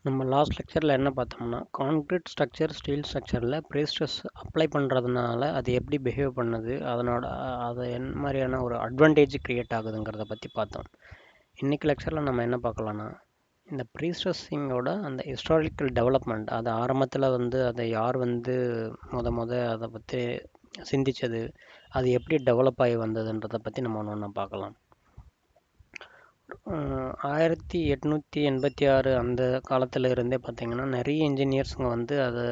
நம்ம லாஸ்ட் லெக்சரில் என்ன பார்த்தோம்னா கான்க்ரீட் ஸ்ட்ரக்சர் ஸ்டீல் ஸ்ட்ரக்சரில் ப்ரீஸ்ட்ரெஸ் அப்ளை பண்ணுறதுனால அது எப்படி பிஹேவ் பண்ணுது அது என்ன மாதிரியான ஒரு அட்வான்டேஜ் க்ரியேட் ஆகுதுங்கிறத பற்றி பார்த்தோம். இன்றைக்கி லெக்சரில் நம்ம என்ன பார்க்கலான்னா இந்த ப்ரீஸ்ட்ரெஸ்ஸிங்கோட அந்த ஹிஸ்டாரிக்கல் டெவலப்மெண்ட், அது ஆரம்பத்தில் அதை யார் அதை பற்றி சிந்தித்தது, அது எப்படி டெவலப் ஆகி வந்ததுன்றதை பற்றி நம்ம ஒன்று பார்க்கலாம். 1886 அந்த காலத்தில் இருந்தே பார்த்திங்கன்னா நிறைய இன்ஜினியர்ஸுங்க அதை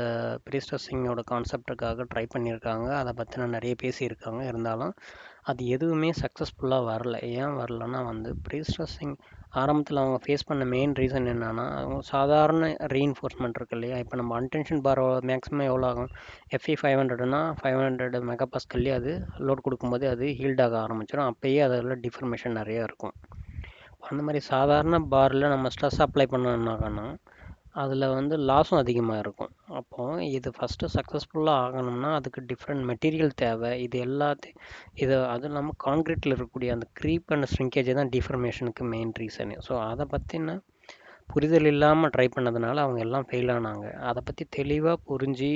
ப்ரீஸ்ட்ரெஸ்ஸிங்கோட கான்செப்டுக்காக ட்ரை பண்ணியிருக்காங்க. அதை பற்றின நிறைய பேசியிருக்காங்க. இருந்தாலும் அது எதுவுமே சக்ஸஸ்ஃபுல்லாக வரல. ஏன் வரலன்னா ப்ரீஸ்ட்ரெஸ்ஸிங் ஆரம்பத்தில் அவங்க ஃபேஸ் பண்ண மெயின் ரீசன் என்னென்னா, அவங்க சாதாரண ரீஇன்ஃபோர்ஸ்மெண்ட் இருக்கு இல்லையா. இப்போ நம்ம அன்டென்ஷன் பார் மேக்ஸிமம் எவ்வளோ ஆகும், FE 500னா 500 மெகாபாஸ்கல்லே அது லோட் கொடுக்கும்போது அது ஹீல்டாக ஆரம்பிச்சிடும். அப்போயே அதில் டிஃபர்மேஷன் நிறையா இருக்கும். அந்த மாதிரி சாதாரண பாரில் நம்ம ஸ்ட்ரெஸ் அப்ளை பண்ணோம்னாக்கன்னா அதில் லாஸும் அதிகமாக இருக்கும். அப்போது இது ஃபஸ்ட்டு சக்ஸஸ்ஃபுல்லாக ஆகணும்னா அதுக்கு டிஃப்ரெண்ட் மெட்டீரியல் தேவை. அதுவும் இல்லாமல் கான்க்ரீட்டில் இருக்கக்கூடிய அந்த க்ரீப் அண்ட் ஸ்ரிங்கேஜ் தான் டிஃபர்மேஷனுக்கு மெயின் ரீசனு. ஸோ அதை பற்றின புரிதல் இல்லாமல் ட்ரை பண்ணதுனால அவங்க எல்லாம் ஃபெயில் ஆனாங்க. அதை பற்றி தெளிவாக புரிஞ்சு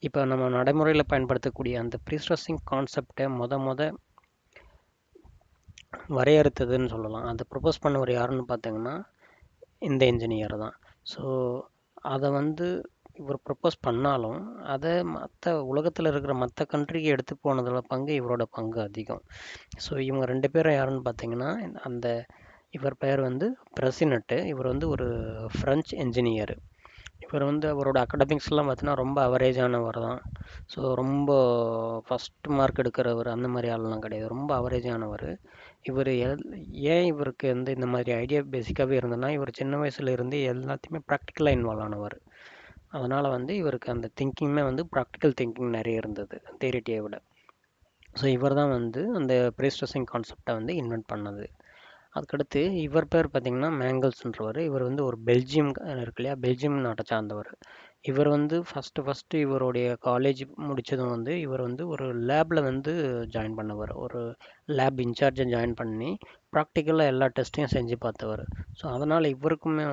இப்போ நம்ம நடைமுறையில் பயன்படுத்தக்கூடிய அந்த ப்ரீஸ்ட்ரெஸ்ஸிங் கான்செப்டை வரையறுத்ததுன்னு சொல்லலாம். அதை ப்ரப்போஸ் பண்ணவர் யாருன்னு பார்த்தீங்கன்னா இந்த இன்ஜினியர் தான். ஸோ அதை இவர் ப்ரப்போஸ் பண்ணாலும் அதை உலகத்தில் இருக்கிற மற்ற கண்ட்ரிக்கு எடுத்து போனதில் இவரோட பங்கு அதிகம். ஸோ இவங்க 2 பேரும் யாருன்னு பார்த்தீங்கன்னா, இவர் பெயர் பிரசினட்டு. இவர் ஒரு ஃப்ரெஞ்ச் இன்ஜினியர். இவர் அவரோட அகடமிக்ஸ்லாம் பார்த்தீங்கன்னா ரொம்ப அவரேஜானவர் தான். ஸோ ரொம்ப ஃபஸ்ட் மார்க் எடுக்கிறவர் அந்த மாதிரி ஆள்லாம் கிடையாது. ரொம்ப அவரேஜானவர். இவர் ஏன் இவருக்கு இந்த மாதிரி ஐடியா பேசிக்காகவே இருந்ததுன்னா, இவர் சின்ன வயசுல இருந்து எல்லாத்தையுமே ப்ராக்டிக்கலாக இன்வால்வ் ஆனவர். அதனால் இவருக்கு அந்த திங்கிங்குமே ப்ராக்டிக்கல் திங்கிங் நிறைய இருந்தது தியரிட்டியை விட. ஸோ இவர் தான் அந்த ப்ரீஸ்ட்ரெஸ்ஸிங் கான்செப்டை இன்வென்ட் பண்ணது. அதுக்கடுத்து இவர் பேர் பார்த்திங்கன்னா மேங்கல்ஸ்ன்றவர். இவர் ஒரு பெல்ஜியம் இருக்கு இல்லையா, பெல்ஜியம் நாட்டை சார்ந்தவர். இவர் ஃபஸ்ட்டு இவருடைய காலேஜ் முடித்ததும் இவர் ஒரு லேபில் ஜாயின் பண்ணவர். ஒரு லேப் இன்சார்ஜை ஜாயின் பண்ணி ப்ராக்டிக்கலாக எல்லா டெஸ்ட்டையும் செஞ்சு பார்த்தவர். ஸோ அதனால் இவருக்குமே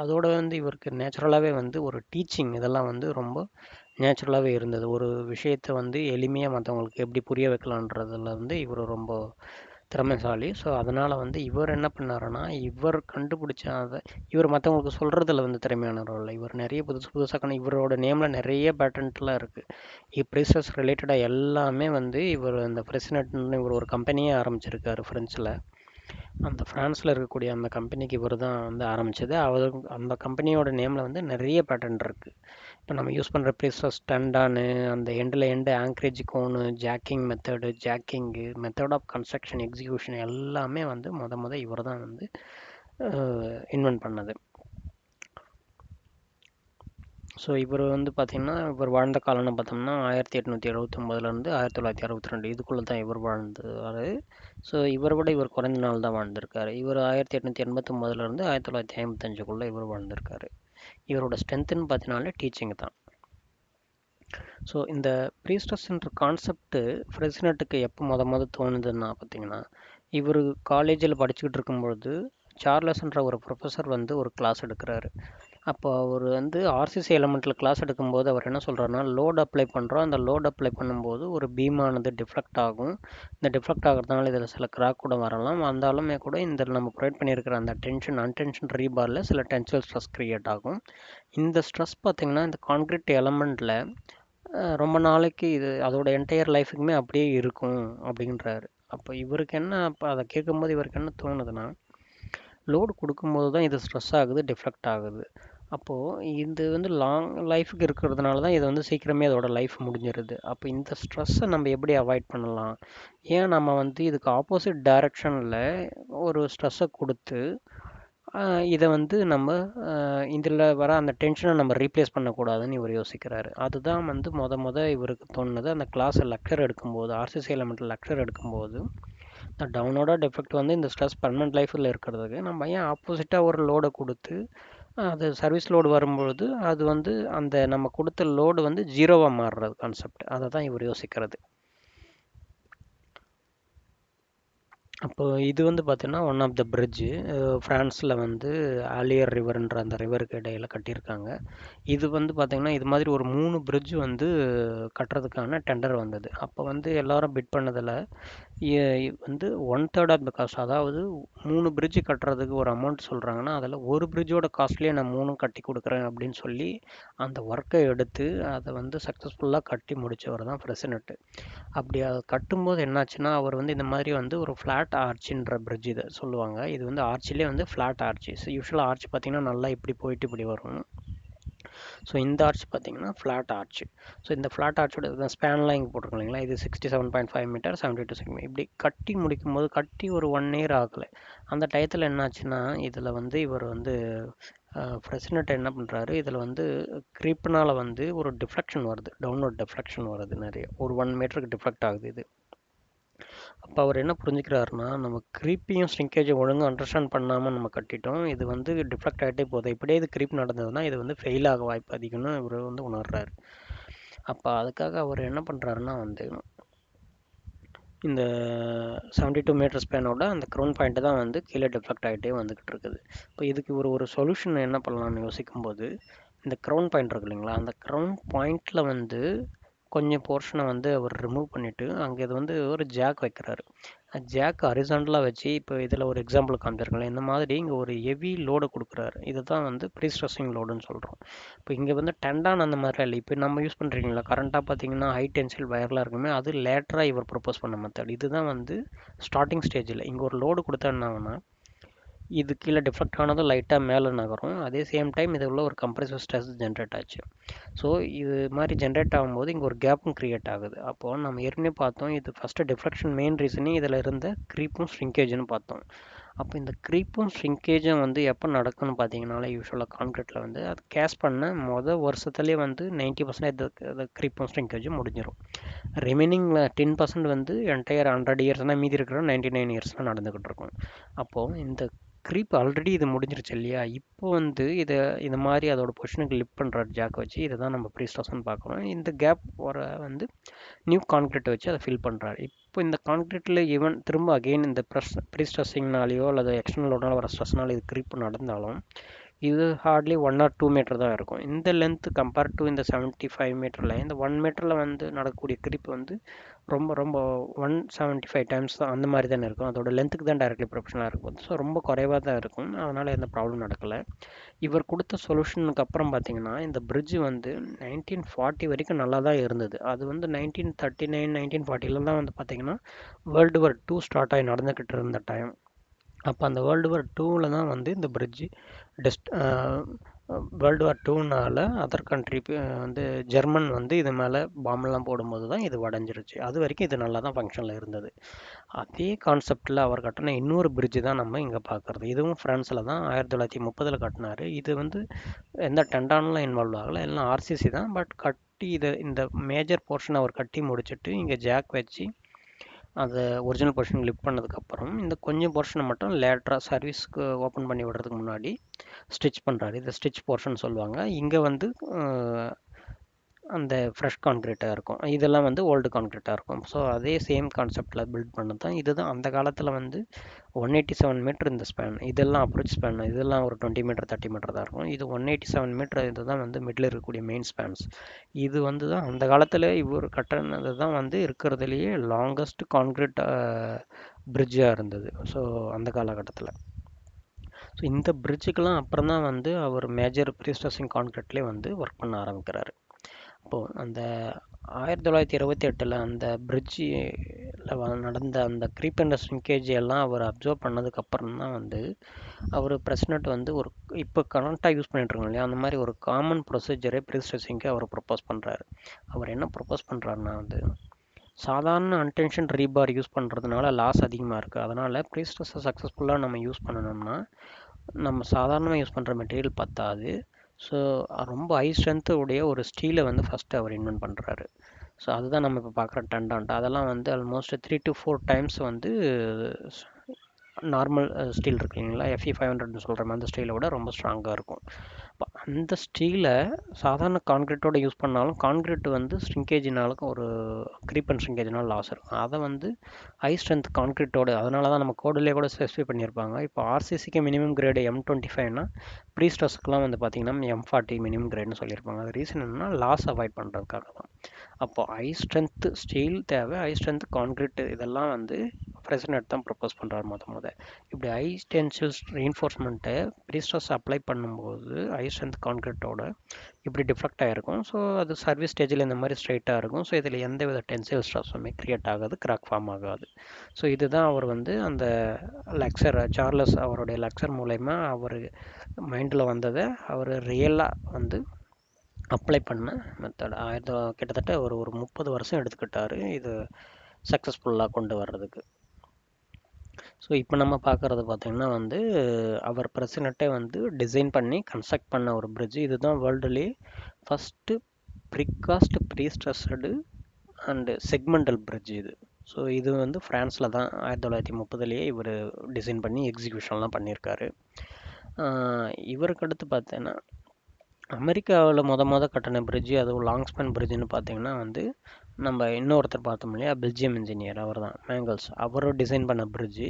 அதோட இவருக்கு நேச்சுரலாகவே ஒரு டீச்சிங் இதெல்லாம் ரொம்ப நேச்சுரலாகவே இருந்தது. ஒரு விஷயத்தை எளிமையாக மற்றவங்களுக்கு எப்படி புரிய வைக்கலான்றதில் இவர் ரொம்ப திறமைசாலி. ஸோ அதனால் இவர் என்ன பண்ணாருன்னா, இவர் கண்டுபிடிச்ச இவர் மற்றவங்களுக்கு சொல்கிறதுல திறமையானவர் இல்லை. இவர் நிறைய புதுசாக இவரோட நேமில் நிறைய பேட்டன்ட்லாம் இருக்குது. ப்ரீஸ்ட்ரெஸ் ரிலேட்டடாக எல்லாமே இவர் அந்த பிரசிடென்ட்னு இவர் ஒரு கம்பெனியே ஆரம்பிச்சிருக்காரு ஃப்ரெஞ்சில். அந்த ஃப்ரான்ஸில் இருக்கக்கூடிய அந்த கம்பெனிக்கு இவர் தான் ஆரம்பித்தது. அந்த கம்பெனியோட நேமில் நிறைய பேட்டன்ட் இருக்குது. இப்போ நம்ம யூஸ் பண்ணுற ப்ரீஸ்ட்ரெஸ் டண்டானு, அந்த end anchorage cone, jacking method, method of construction, execution எல்லாமே இவர் தான் இன்வென்ட் பண்ணது. ஸோ இவர் பார்த்திங்கன்னா இவர் வாழ்ந்த காலம்னு பார்த்தோம்னா 1879 1962 இதுக்குள்ளே தான் இவர் வாழ்ந்தார். ஸோ இவரை விட இவர் குறைஞ்ச நாள் தான் வாழ்ந்திருக்காரு. இவர் 1889 1955 இவர் வாழ்ந்திருக்காரு. இவரோட ஸ்ட்ரென்த்துன்னு பார்த்தீங்கன்னாலே டீச்சிங் தான். ஸோ இந்த ப்ரீஸ்ட்ரெஸ்ன்ற கான்செப்ட்டு பிரசிடென்ட்டுக்கு எப்போ தோணுதுன்னா பார்த்தீங்கன்னா, இவர் காலேஜில் படிச்சுக்கிட்டு இருக்கும்பொழுது சார்லஸ்ன்ற ஒரு ப்ரொஃபஸர் ஒரு கிளாஸ் எடுக்கிறாரு. அப்போ அவர் RCC எலமெண்ட்டில் கிளாஸ் எடுக்கும்போது அவர் என்ன சொல்கிறாருன்னா, லோட் அப்ளை பண்ணுறோம். அந்த லோட் அப்ளை பண்ணும்போது ஒரு பீமானது டிஃப்ளெக்ட் ஆகும். இந்த டிஃப்ளெக்ட் ஆகிறதுனால இதில் சில கிராக் கூட வரலாம். வந்தாலுமே கூட இந்த நம்ம ப்ரொவைட் பண்ணியிருக்கிற அந்த அன்டென்ஷன் ரீபாரில் சில டென்சைல் ஸ்ட்ரெஸ் க்ரியேட் ஆகும். இந்த ஸ்ட்ரெஸ் பார்த்திங்கன்னா இந்த கான்க்ரீட் எலமெண்ட்டில் ரொம்ப நாளைக்கு அதோட என்டையர் லைஃபுக்குமே அப்படியே இருக்கும் அப்படின்றாரு. அப்போ இவருக்கு என்ன, அப்போ அதை கேட்கும்போது இவருக்கு என்ன தோணுதுன்னா, லோடு கொடுக்கும்போது தான் இது ஸ்ட்ரெஸ் ஆகுது, டிஃப்ளெக்ட் ஆகுது. அப்போது இது லாங் லைஃபுக்கு இருக்கிறதுனால தான் இது சீக்கிரமே அதோட லைஃப் முடிஞ்சிருது. அப்போ இந்த ஸ்ட்ரெஸ்ஸை நம்ம எப்படி அவாய்ட் பண்ணலாம்? ஏன் நம்ம இதுக்கு ஆப்போசிட் டைரக்ஷனில் ஒரு ஸ்ட்ரெஸ்ஸை கொடுத்து இதை நம்ம இதில் வர அந்த டென்ஷனை நம்ம ரீப்ளேஸ் பண்ணக்கூடாதுன்னு இவர் யோசிக்கிறாரு. அதுதான் இவருக்கு தோணுது. அந்த கிளாஸை லெக்சர் எடுக்கும்போது, RCC எலமெண்ட்டில் லெக்சர் எடுக்கும்போது, இந்த டவுனோட டிஃபெக்ட் இந்த ஸ்ட்ரெஸ் பர்மனெண்ட் லைஃப்பில் இருக்கிறதுக்கு நம்ம ஏன் ஆப்போசிட்டாக ஒரு லோடை கொடுத்து அது சர்வீஸ் லோடு வரும்பொழுது அது அந்த நம்ம கொடுத்த லோடு 0வாக மாறுறது கான்செப்ட். அதை தான் இவர் யோசிக்கிறது. அப்போ இது வந்து பார்த்தீங்கன்னா ஒன் ஆஃப் த பிரிட்ஜு ஃப்ரான்ஸில் வந்து ஆலியர் ரிவர்ன்ற அந்த ரிவருக்கு இடையில கட்டியிருக்காங்க. இது வந்து பார்த்திங்கன்னா இது மாதிரி ஒரு 3 பிரிட்ஜ் வந்து கட்டுறதுக்கான டெண்டர் வந்தது. அப்போ வந்து எல்லாரும் பிட் பண்ணதில் வந்து 1/3 ஆஃப் த காஸ்ட், அதாவது 3 பிரிட்ஜ் கட்டுறதுக்கு ஒரு அமௌண்ட் சொல்கிறாங்கன்னா அதில் ஒரு பிரிட்ஜோட காஸ்ட்லேயே நான் 3 கட்டி கொடுக்குறேன் அப்படின்னு சொல்லி அந்த ஒர்க்கை எடுத்து அதை வந்து சக்ஸஸ்ஃபுல்லாக கட்டி முடித்தவர் தான் பிரசிடென்ட். அப்படி அதை கட்டும்போது என்னாச்சுன்னா அவர் வந்து இந்த மாதிரி வந்து ஒரு ஃப்ளாட் ஆர்ச்சின்ற பிரிட்ஜ் இதை சொல்லுவாங்க. இது வந்து ஆர்ச்சிலே வந்து ஃப்ளாட் ஆர்ச்சி. ஸோ யூஸ்வலாக ஆர்ச் பார்த்திங்கன்னா நல்லா இப்படி போயிட்டு இப்படி வரும். ஸோ இந்த ஆர்ச் பார்த்திங்கன்னா ஃப்ளாட் ஆர்ச். ஸோ இந்த ஃப்ளாட் ஆர்ச்சோட ஸ்பேன்லாம் இங்கே போட்டிருக்கோம் இல்லைங்களா, இது 67.5 மீட்டர் 72 சென்டிமீட்டர். இப்படி கட்டி முடிக்கும்போது கட்டி ஒரு 1 இயர் ஆகலை. அந்த டயத்தில் என்னாச்சுன்னா இதில் வந்து இவர் வந்து பிரசிடென்ட் என்ன பண்ணுறாரு, இதில் வந்து க்ரீப்னால் வந்து ஒரு டிஃப்ளெக்ஷன் வருது, டவுன்வர்ட் டிஃப்ளெக்ஷன் வருது நிறைய, ஒரு 1 மீட்டருக்கு டிஃப்ளெக்ட் ஆகுது இது. அப்போ அவர் என்ன புரிஞ்சுக்கிறாருன்னா, நம்ம க்ரீப்பையும் ஸ்ட்ரிங்கேஜை ஒழுங்காக அண்டர்ஸ்டாண்ட் பண்ணாமல் நம்ம கட்டிட்டோம், இது வந்து டிஃப்ளெக்ட் ஆகிட்டே போகுது, இப்படியே இது க்ரீப் நடந்ததுன்னா இது வந்து ஃபெயில் ஆக வாய்ப்பு அதிகம்னு இவர் வந்து உணர்றாரு. அப்போ அதுக்காக அவர் என்ன பண்ணுறாருன்னா வந்து இந்த 72 மீட்டர் ஸ்பேனோட அந்த க்ரௌன் பாயிண்ட்டு தான் வந்து கீழே டிஃப்ளெக்ட் ஆகிட்டே வந்துக்கிட்டு இருக்குது. இப்போ இதுக்கு ஒரு சொல்யூஷன் என்ன பண்ணலான்னு யோசிக்கும்போது, இந்த க்ரௌன் பாயிண்ட் இருக்கு இல்லைங்களா, அந்த க்ரௌன் பாயிண்டில் வந்து கொஞ்சம் போர்ஷனை வந்து அவர் ரிமூவ் பண்ணிவிட்டு அங்கே இது வந்து ஒரு ஜாக் வைக்கிறாரு. ஜாக் ஹரிசாண்டலாக வச்சு, இப்போ இதில் ஒரு எக்ஸாம்பிள் காமிச்சிருக்கேன், இந்த மாதிரி இங்கே ஒரு ஹெவி லோடு கொடுக்குறாரு. இதை தான் வந்து ப்ரீஸ்ட்ரெஸ்ஸிங் லோடுன்னு சொல்கிறோம். இப்போ இங்கே வந்து டெண்டான் அந்த மாதிரிலாம் இல்லை. இப்போ நம்ம யூஸ் பண்ணுறீங்களா கரண்ட்டாக பார்த்தீங்கன்னா ஹை டென்சில் வயர்லாம் இருக்குமே, அது லேட்டராக இவர் ப்ரொப்போஸ் பண்ண மெத்தட். இதுதான் வந்து ஸ்டார்டிங் ஸ்டேஜில் இங்கே ஒரு லோடு கொடுத்தா என்ன ஆகுனா, இது கீழே டிஃப்ளெக்ட் ஆனதும் லைட்டாக மேலே நகரும், அதே சேம் டைம் இதில் உள்ள ஒரு கம்ப்ரெசிவ் ஸ்ட்ரெஸ் ஜென்ரேட் ஆச்சு. ஸோ இது மாதிரி ஜென்ரேட் ஆகும்போது இங்கே ஒரு கேப்பும் க்ரியேட் ஆகுது. அப்போது நம்ம ஏற்கனவே பார்த்தோம், இது ஃபஸ்ட்டு டிஃப்ளெக்ஷன் மெயின் ரீசனே இதில் இருந்த க்ரீப்பும் ஸ்ட்ரிங்கேஜ்னு பார்த்தோம். அப்போ இந்த க்ரீப்பும் ஸ்ட்ரிங்கேஜும் வந்து எப்போ நடக்கும்னு பார்த்தீங்கன்னாலே யூஸ்வலாக கான்க்ரீட்டில் வந்து அது கேஸ் பண்ண வருஷத்துலேயே வந்து 90% க்ரீப்பும் ஸ்ட்ரிங்கேஜும் முடிஞ்சிடும். ரிமைனிங் 10% வந்து என்டையர் 100 இயர்ஸ்னால் மீதி இருக்கிற 99 இயர்ஸ்லாம் நடந்துக்கிட்டு இருக்கும். அப்போது இந்த க்ரீப் ஆல்ரெடி இது முடிஞ்சிருச்சு இல்லையா, இப்போ வந்து இந்த மாதிரி அதோட பொசிஷனுக்கு லிஃப்ட் பண்ணுற ஜாக் வச்சு இதை தான் நம்ம ப்ரீஸ்ட்ரெஸ்ன்னு பார்க்குறோம். இந்த கேப் வர வந்து நியூ கான்க்ரீட்டை வச்சு அதை ஃபில் பண்ணுறாரு. இப்போ இந்த கான்க்ரீட்டில் ஈவன் திரும்ப அகெயின் இந்த ப்ரீஸ்ட்ரெஸ்ஸிங்னாலேயோ அல்லது எக்ஸ்டர்னலோட வர ஸ்ட்ரெஸ்னால இது க்ரீப் நடந்தாலும் இது ஹார்ட்லி 1 or 2 மீட்டர் தான் இருக்கும். இந்த லென்த்து கம்பேர் டு இந்த 75 மீட்டரில் இந்த 1 மீட்டரில் வந்து நடக்கக்கூடிய க்ரீப் வந்து ரொம்ப ரொம்ப 175 டைம்ஸ் தான் அந்த மாதிரி தானே இருக்கும். அதோட லென்த்துக்கு தான் டைரக்ட்லி ப்ரொபோஷனலாக இருக்கும். ஸோ ரொம்ப குறைவாக தான் இருக்கும். அதனால் எந்த ப்ராப்ளம் நடக்கலை. இவர் கொடுத்த சொல்யூஷனுக்கு அப்புறம் பார்த்தீங்கன்னா இந்த பிரிட்ஜ் வந்து 1940 வரைக்கும் நல்லா தான் இருந்தது. அது வந்து 1939 1940 தான் வந்து பார்த்தீங்கன்னா வேர்ல்டு வார் 2 ஸ்டார்ட் ஆகி நடந்துக்கிட்டு இருந்த டைம். அப்போ அந்த வேர்ல்டு வார் 2வில் தான் வந்து இந்த பிரிட்ஜு வேர்ல்டு வார் 2னால் அதர் கண்ட்ரி வந்து ஜெர்மன் வந்து இது மேலே பாம்பெல்லாம் போடும்போது தான் இது உடஞ்சிருச்சு. அது வரைக்கும் இது நல்லா தான் ஃபங்க்ஷனில் இருந்தது. அதே கான்செப்டில் அவர் கட்டின இன்னொரு பிரிட்ஜு தான் நம்ம இங்கே பார்க்குறது. இதுவும் ஃப்ரான்ஸில் தான் 1930 கட்டினார். இது வந்து எந்த டெண்டான்லாம் இன்வால்வ் ஆகலை, எல்லாம் ஆர்சிசி தான். பட் கட்டி இந்த மேஜர் போர்ஷன் அவர் கட்டி முடிச்சுட்டு இங்கே ஜாக் வச்சு அதை ஒரிஜினல் போர்ஷன் லிஃப்ட் பண்ணதுக்கப்புறம் இந்த கொஞ்சம் போர்ஷனை மட்டும் லேட்டராக சர்வீஸ்க்கு ஓப்பன் பண்ணி விடுறதுக்கு முன்னாடி ஸ்டிச் பண்ணுறாரு. இதை ஸ்டிச் போர்ஷன் சொல்லுவாங்க. இங்கே வந்து அந்த ஃப்ரெஷ் கான்க்ரீட்டாக இருக்கும், இதெல்லாம் வந்து ஓல்டு கான்க்ரீட்டாக இருக்கும். ஸோ அதே சேம் கான்செப்டில் பில்ட் பண்ணது தான். இதுதான் அந்த காலத்தில் வந்து 187 மீட்டர் இந்த ஸ்பேன், இதெல்லாம் அப்ரோச் ஸ்பேன், இதெல்லாம் ஒரு 20 மீட்டர் 30 மீட்டர் தான் இருக்கும். இது 187 மீட்டர், இது தான் வந்து மிடில் இருக்கக்கூடிய மெயின் ஸ்பேன்ஸ். இது வந்து தான் அந்த காலத்தில் இவர் கட்டினது தான் வந்து இருக்கிறதுலையே லாங்கஸ்ட் கான்க்ரீட் பிரிட்ஜாக இருந்தது. ஸோ அந்த காலகட்டத்தில் ஸோ இந்த பிரிட்ஜுக்கெல்லாம் அப்புறம் தான் வந்து அவர் மேஜர் ப்ரீஸ்ட்ரெஸ்ஸிங் கான்க்ரீட்லேயே வந்து ஒர்க் பண்ண ஆரம்பிக்கிறாரு. அப்போது அந்த 1928 அந்த பிரிட்ஜில் நடந்த அந்த க்ரீப் அண்ட் ஸ்ரிங்கேஜ் எல்லாம் அவர் அப்சர்வ் பண்ணதுக்கப்புறம் தான் வந்து அவர் பிரசிடென்ட் வந்து ஒரு இப்போ கரண்ட்டாக யூஸ் பண்ணிட்டுருக்கோம் இல்லையா, அந்த மாதிரி ஒரு காமன் ப்ரொசீஜரை ப்ரீஸ்ட்ரெஸ்ஸிங்க்கு அவர் ப்ரப்போஸ் பண்ணுறாரு. அவர் என்ன ப்ரப்போஸ் பண்ணுறாருன்னா வந்து சாதாரண அன்டென்ஷன் ரீபார் யூஸ் பண்ணுறதுனால லாஸ் அதிகமாக இருக்குது. அதனால் ப்ரீஸ்ட்ரெஸ்ஸை சக்ஸஸ்ஃபுல்லாக நம்ம யூஸ் பண்ணணும்னா நம்ம சாதாரணமாக யூஸ் பண்ணுற மெட்டீரியல் பத்தாது. ஸோ ரொம்ப ஹை ஸ்ட்ரென்த்து உடைய ஒரு ஸ்டீலை வந்து ஃபஸ்ட்டு அவர் இன்வென்ட் பண்ணுறாரு. ஸோ அதுதான் நம்ம இப்போ பார்க்குற டெண்டான்ட். அதெல்லாம் வந்து ஆல்மோஸ்ட் 3 to 4 டைம்ஸ் வந்து நார்மல் ஸ்டீல் இருக்கு இல்லைங்களா, FE500ன்னு சொல்கிறோம், அந்த ஸ்டீலை விட ரொம்ப ஸ்ட்ராங்காக இருக்கும். இப்போ அந்த ஸ்டீலை சாதாரண கான்க்ரீட்டோட யூஸ் பண்ணாலும் கான்க்ரீட் வந்து ஸ்ட்ரிங்கேஜினாலும் ஒரு க்ரீப் அண்ட் ஸ்ட்ரிங்கேஜினால் லாஸ் இருக்கும். அதை வந்து ஹை ஸ்ட்ரென்த் கான்க்ரீட்டோட, அதனால தான் நம்ம கோடிலே கூட ஸ்பெசிஃபை பண்ணியிருப்பாங்க. இப்போ ஆர்சிசிக்கு மினிமம் கிரேடு M25னா ப்ரீஸ்ட்ரஸ்க்குலாம் வந்து பார்த்திங்கன்னா M40 மினிமம் கிரேட்னு சொல்லியிருப்பாங்க. அது ரீசன் என்னன்னா லாஸ் அவாய்ட் பண்ணுறதுக்காக தான். அப்போது ஹை ஸ்ட்ரென்த் ஸ்டீல் தேவை, ஹை ஸ்ட்ரென்த் கான்க்ரீட், இதெல்லாம் வந்து பிரசிடென்ட் தான் ப்ரப்போஸ் பண்ணுறாரு முத. இப்படி ஹை டென்சில் ரீன்ஃபோர்ஸ்மெண்ட்டை ப்ரீஸ்ட்ரஸ் அப்ளை பண்ணும்போது ஹை ஸ்ட்ரென்த் கான்க்ரீட்டோட இப்படி டிஃப்ளெக்ட் ஆகிருக்கும். ஸோ அது சர்வீஸ் ஸ்டேஜில் இந்த மாதிரி ஸ்ட்ரைட்டாக இருக்கும். ஸோ இதில் எந்த வித டென்சில் ஸ்ட்ரெஸ்ஸுமே க்ரியேட் ஆகாது, கிராக் ஃபார்ம் ஆகாது. ஸோ இதுதான் அவர் வந்து அந்த லெக்சர் சார்லஸ் அவருடைய லெக்சர் மூலயமா அவர் மைண்டில் வந்ததை அவர் ரியலாக வந்து அப்ளை பண்ண மெத்தட். கிட்டத்தட்ட ஒரு 30 வருஷம் எடுத்துக்கிட்டாரு இது சக்ஸஸ்ஃபுல்லாக கொண்டு வர்றதுக்கு. ஸோ இப்போ நம்ம பார்க்குறது பார்த்திங்கன்னா வந்து அவர் பிரசிடென்ட்டே வந்து டிசைன் பண்ணி கன்ஸ்ட்ரக்ட் பண்ண ஒரு பிரிட்ஜ். இதுதான் வேர்ல்டுலேயே ஃபஸ்ட்டு ப்ரிகாஸ்ட் ப்ரீஸ்ட்ரஸ்டு அண்டு செக்மெண்டல் பிரிட்ஜ் இது. ஸோ இது வந்து ஃப்ரான்ஸில் தான் 1930லேயே இவர் டிசைன் பண்ணி எக்ஸிக்யூஷன்லாம் பண்ணியிருக்காரு. இவருக்கு அடுத்து பார்த்தீங்கன்னா அமெரிக்காவில் மொத கட்டின பிரிட்ஜு, அதுவும் லாங் ஸ்பேன் பிரிட்ஜுன்னு பார்த்தீங்கன்னா வந்து நம்ம இன்னொருத்தர் பார்த்தோம் இல்லையா, பெல்ஜியம் இன்ஜினியர், அவர் தான் மேங்கல்ஸ், அவரும் டிசைன் பண்ண பிரிட்ஜு.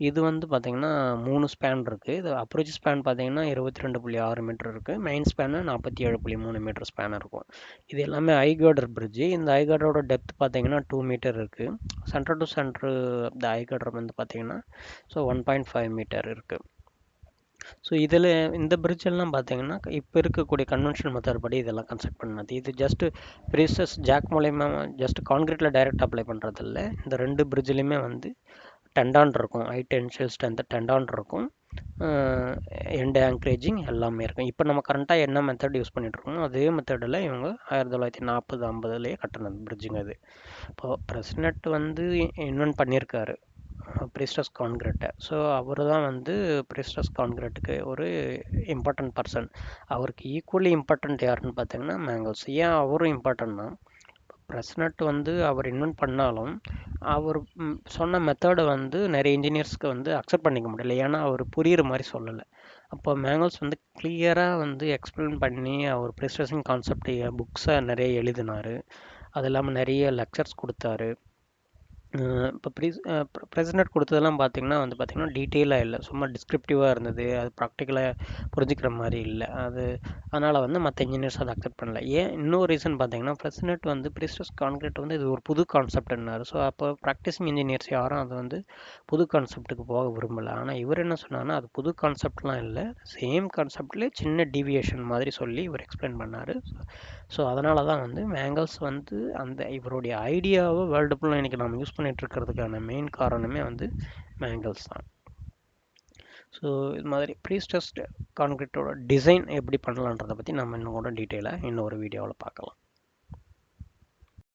இது வந்து பார்த்திங்கன்னா 3 ஸ்பேன் இருக்குது. இது அப்ரோச் ஸ்பேன் பார்த்தீங்கன்னா 22.6 மீட்டர் இருக்குது, மெயின் ஸ்பேனு 47.3 மீட்டர் ஸ்பேன் இருக்கும். இது எல்லாமே ஐகார்டர் பிரிட்ஜு. இந்த ஐகார்டரோட டெப்த் பார்த்தீங்கன்னா 2 மீட்டர் இருக்குது. சென்டர் டு சென்டர் இந்த ஐகார்டர் வந்து பார்த்தீங்கன்னா 1.5 மீட்டர் இருக்குது. ஸோ இதில் இந்த பிரிட்ஜெல்லாம் பார்த்தீங்கன்னா இப்போ இருக்கக்கூடிய கன்வென்ஷனல் மெத்தட் படி இதெல்லாம் கன்ஸ்ட்ரக்ட் பண்ணது. இது ஜஸ்ட்டு ப்ரீசஸ் ஜாக் மூலயமா ஜஸ்ட் கான்க்ரீட்டில் டைரெக்ட் அப்ளை பண்ணுறதில்ல. இந்த 2 பிரிட்ஜ்லேயுமே வந்து டெண்டான் இருக்கும், ஹை டென்சில் ஸ்ட்ரென்த் டெண்டான் இருக்கும், எண்ட் ஆங்க்ரேஜிங் எல்லாமே இருக்கும். இப்போ நம்ம கரண்ட்டாக என்ன மெத்தட் யூஸ் பண்ணிகிட்ருக்கோமோ அதே மெத்தடில் இவங்க 1940-50லேயே கட்டினது பிரிட்ஜுங்க அது. இப்போது பிரசிடென்ட் வந்து இன்வென்ட் பண்ணியிருக்காரு ப்ரீஸ்ட்ரஸ் கான்க்ரீட்டை. ஸோ அவர் தான் வந்து ப்ரீஸ்ட்ரஸ் கான்க்ரீட்டுக்கு ஒரு இம்பார்ட்டன்ட் பர்சன். அவருக்கு ஈக்குவலி இம்பார்ட்டன்ட் யாருன்னு பார்த்தீங்கன்னா மேங்கல்ஸ். ஏன் அவரும் இம்பார்ட்டன்ட்னா, பிரசிடென்ட் வந்து அவர் இன்வென்ட் பண்ணாலும் அவர் சொன்ன மெத்தடை வந்து நிறைய இன்ஜினியர்ஸ்க்கு வந்து அக்செப்ட் பண்ணிக்க முடியல, ஏன்னா அவர் புரிகிற மாதிரி சொல்லலை. அப்போ மேங்கல்ஸ் வந்து கிளியராக வந்து எக்ஸ்பிளைன் பண்ணி அவர் ப்ரீஸ்ட்ரஸிங் கான்செப்ட் புக்ஸை நிறைய எழுதினார். அது இல்லாமல் நிறைய லெக்சர்ஸ் கொடுத்தாரு. இப்போ பிரசிடென்ட் கொடுத்ததெல்லாம் பார்த்திங்கன்னா டீட்டெயிலாக இல்லை, சும்மா டிஸ்கிரிப்டிவாக இருந்தது. அது ப்ராக்டிக்கலாக புரிஞ்சுக்கிற மாதிரி இல்லை. அதனால் வந்து மற்ற இன்ஜினியர்ஸ் அதை அக்செப்ட் பண்ணல. ஏன் இன்னொரு ரீசன் பார்த்தீங்கன்னா, பிரசிடென்ட் வந்து ப்ரீஸ்ட்ரஸ் கான்க்ரீட் வந்து இது ஒரு புது கான்செப்ட்னாரு. ஸோ அப்போ ப்ராக்டிஸிங் இன்ஜினியர்ஸ் யாரும் அது வந்து புது கான்செப்ட்டுக்கு போக விரும்பலை. ஆனால் இவர் என்ன சொன்னார்னா, அது புது கான்செப்ட்லாம் இல்லை, சேம் கான்செப்ட்லேயே சின்ன டீவியேஷன் மாதிரி சொல்லி இவர் எக்ஸ்பிளைன் பண்ணார். ஸோ அதனால தான் வந்து மேங்கல்ஸ் வந்து அந்த இவருடைய ஐடியாவை வேர்ல்டு ஃபுல்லாக இன்றைக்கி நம்ம யூஸ் பண்ணிகிட்ருக்கிறதுக்கான மெயின் காரணமே வந்து மேங்கல்ஸ் தான். ஸோ இது மாதிரி ப்ரீஸ்ட்ரஸ்ட் கான்க்ரீட்டோட டிசைன் எப்படி பண்ணலான்றதை பற்றி நம்ம இன்னும் கூட டீட்டெயிலாக இன்னொரு வீடியோவில் பார்க்கலாம்.